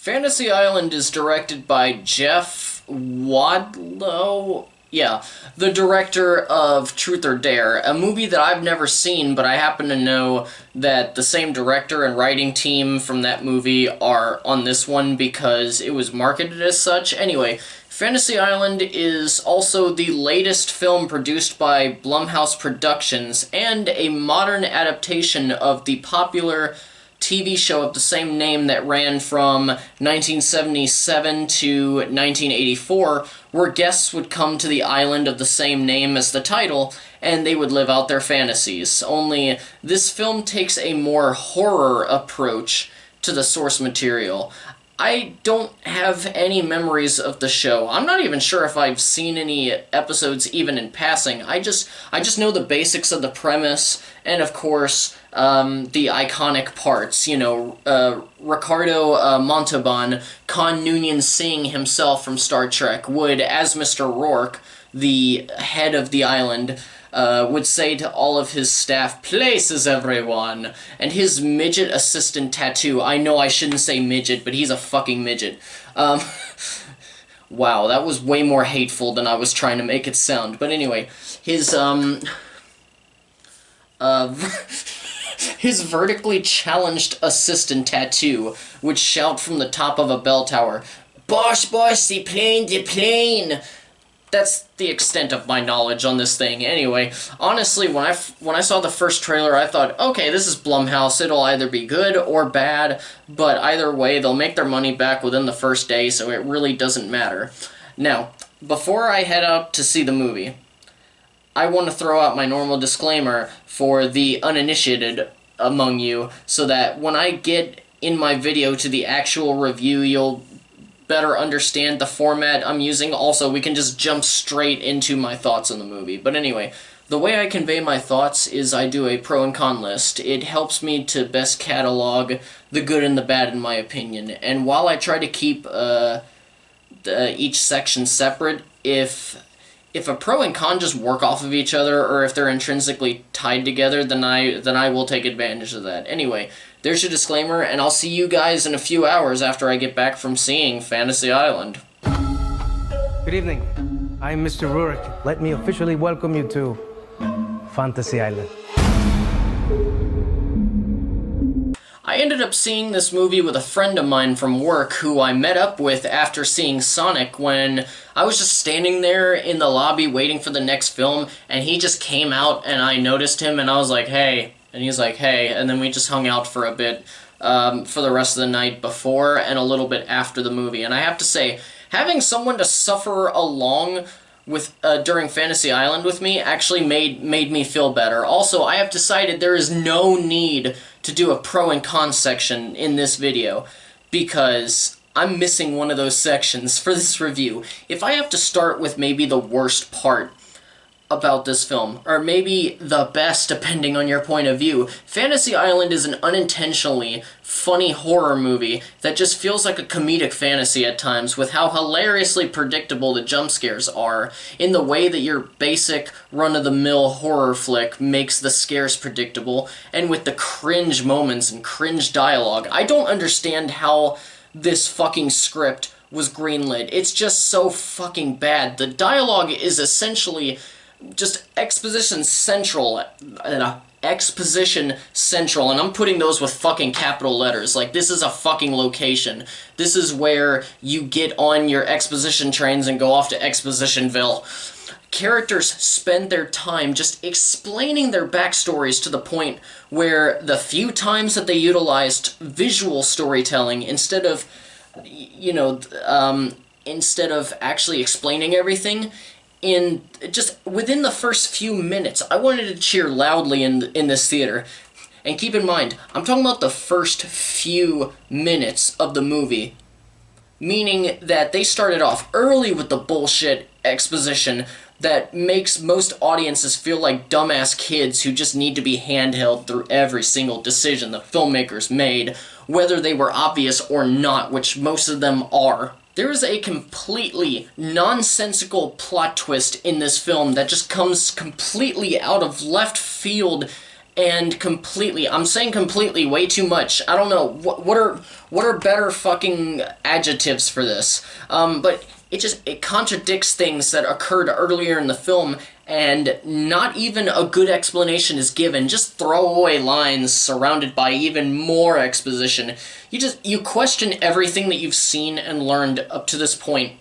Fantasy Island is directed by Jeff Wadlow. Yeah, the director of Truth or Dare, a movie that I've never seen, but I happen to know that the same director and writing team from that movie are on this one because it was marketed as such. Anyway, Fantasy Island is also the latest film produced by Blumhouse Productions and a modern adaptation of the popular TV show of the same name that ran from 1977 to 1984, where guests would come to the island of the same name as the title, and they would live out their fantasies. Only this film takes a more horror approach to the source material. I don't have any memories of the show. I'm not even sure if I've seen any episodes even in passing. I just know the basics of the premise, and of course, the iconic parts. You know, Ricardo Montalban, Khan Noonien Singh himself from Star Trek, would, as Mr. Rourke, the head of the island, would say to all of his staff, "Places, everyone!" And his midget assistant tattoo, I know I shouldn't say midget, but he's a fucking midget. Wow, that was way more hateful than I was trying to make it sound. But anyway, his, his vertically challenged assistant tattoo would shout from the top of a bell tower, "Bosh, bosh, the plane! That's the extent of my knowledge on this thing. Anyway, honestly, when I saw the first trailer, I thought, okay, this is Blumhouse. It'll either be good or bad, but either way, they'll make their money back within the first day, so it really doesn't matter. Now, before I head out to see the movie, I want to throw out my normal disclaimer for the uninitiated among you, so that when I get in my video to the actual review, you'll better understand the format I'm using. Also, we can just jump straight into my thoughts on the movie. But anyway, the way I convey my thoughts is I do a pro and con list. It helps me to best catalog the good and the bad in my opinion. And while I try to keep each section separate, if a pro and con just work off of each other, or if they're intrinsically tied together, then I will take advantage of that. Anyway, there's your disclaimer, and I'll see you guys in a few hours after I get back from seeing Fantasy Island. Good evening. I'm Mr. Rurik. Let me officially welcome you to Fantasy Island. I ended up seeing this movie with a friend of mine from work who I met up with after seeing Sonic when I was just standing there in the lobby waiting for the next film, and he just came out and I noticed him and I was like, "Hey," and he's like, "Hey," and then we just hung out for a bit for the rest of the night before and a little bit after the movie. And I have to say, having someone to suffer along with during Fantasy Island with me actually made me feel better. Also, I have decided there is no need to do a pro and con section in this video because I'm missing one of those sections for this review. If I have to start with maybe the worst part about this film, or maybe the best depending on your point of view, Fantasy Island is an unintentionally funny horror movie that just feels like a comedic fantasy at times, with how hilariously predictable the jump scares are, in the way that your basic run-of-the-mill horror flick makes the scares predictable, and with the cringe moments and cringe dialogue. I don't understand how this fucking script was greenlit. It's just so fucking bad. The dialogue is essentially just exposition central, and I'm putting those with fucking capital letters. Like, this is a fucking location. This is where you get on your exposition trains and go off to Expositionville. Characters spend their time just explaining their backstories to the point where the few times that they utilized visual storytelling instead of, you know, instead of actually explaining everything, in just within the first few minutes, I wanted to cheer loudly in this theater. And keep in mind, I'm talking about the first few minutes of the movie, meaning that they started off early with the bullshit exposition that makes most audiences feel like dumbass kids who just need to be handheld through every single decision the filmmakers made, whether they were obvious or not, which most of them are. There is a completely nonsensical plot twist in this film that just comes completely out of left field and completely, I'm saying completely way too much. I don't know what are better fucking adjectives for this. But it contradicts things that occurred earlier in the film, and not even a good explanation is given. Just throwaway lines surrounded by even more exposition. You question everything that you've seen and learned up to this point.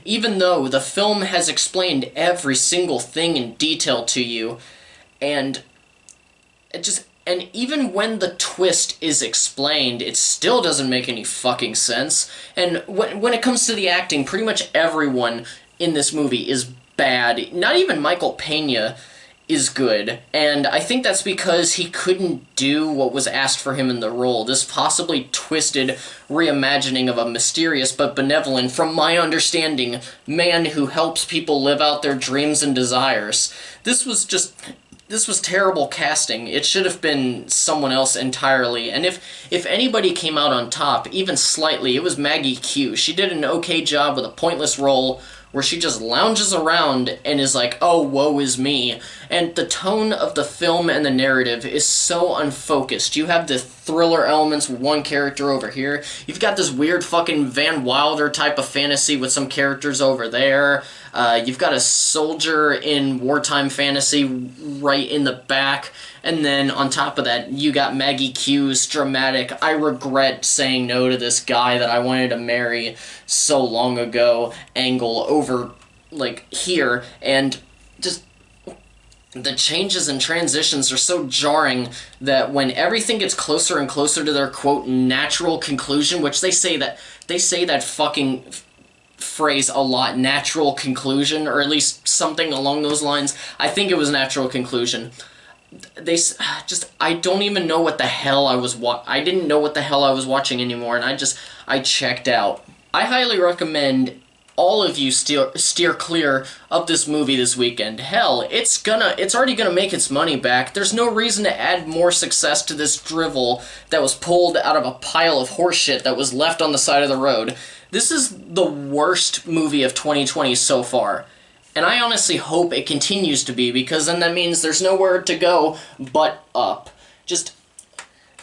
Even though the film has explained every single thing in detail to you, and and even when the twist is explained, it still doesn't make any fucking sense. And when it comes to the acting, pretty much everyone in this movie is bad. Not even Michael Pena is good, and I think that's because he couldn't do what was asked for him in the role. This possibly twisted reimagining of a mysterious but benevolent, from my understanding, man who helps people live out their dreams and desires. This was terrible casting. It should have been someone else entirely. And if anybody came out on top, even slightly, it was Maggie Q. She did an okay job with a pointless role where she just lounges around and is like, oh, woe is me. And the tone of the film and the narrative is so unfocused. You have the thriller elements with one character over here. You've got this weird fucking Van Wilder type of fantasy with some characters over there. You've got a soldier in wartime fantasy right in the back. And then on top of that, you got Maggie Q's dramatic, I regret saying no to this guy that I wanted to marry so long ago angle over, like, here. And just the changes and transitions are so jarring that when everything gets closer and closer to their, quote, natural conclusion, which they say that fucking phrase a lot, natural conclusion, or at least something along those lines. I think it was natural conclusion. I don't even know what the hell I didn't know what the hell I was watching anymore, and I checked out. I highly recommend all of you steer clear of this movie this weekend. Hell, it's already gonna make its money back. There's no reason to add more success to this drivel that was pulled out of a pile of horseshit that was left on the side of the road. This is the worst movie of 2020 so far. And I honestly hope it continues to be, because then that means there's nowhere to go but up. Just,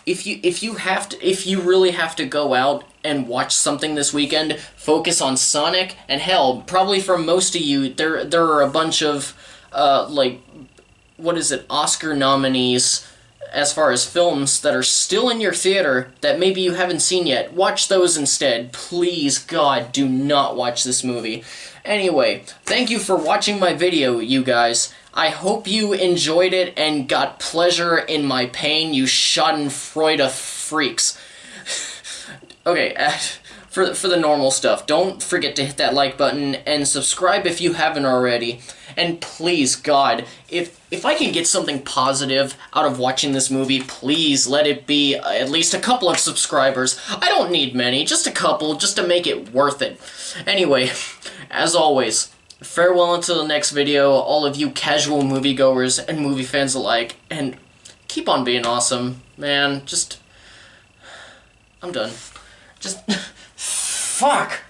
if you really have to go out and watch something this weekend, focus on Sonic, and hell, probably for most of you, there are a bunch of, Oscar nominees as far as films that are still in your theater that maybe you haven't seen yet. Watch those instead. Please, God, do not watch this movie. Anyway, thank you for watching my video, you guys. I hope you enjoyed it and got pleasure in my pain, you schadenfreude freaks. Okay, for the normal stuff, don't forget to hit that like button and subscribe if you haven't already. And please, God, if I can get something positive out of watching this movie, please let it be at least a couple of subscribers. I don't need many, just a couple, just to make it worth it. Anyway, as always, farewell until the next video, all of you casual moviegoers and movie fans alike, and keep on being awesome, man. I'm done. Fuck!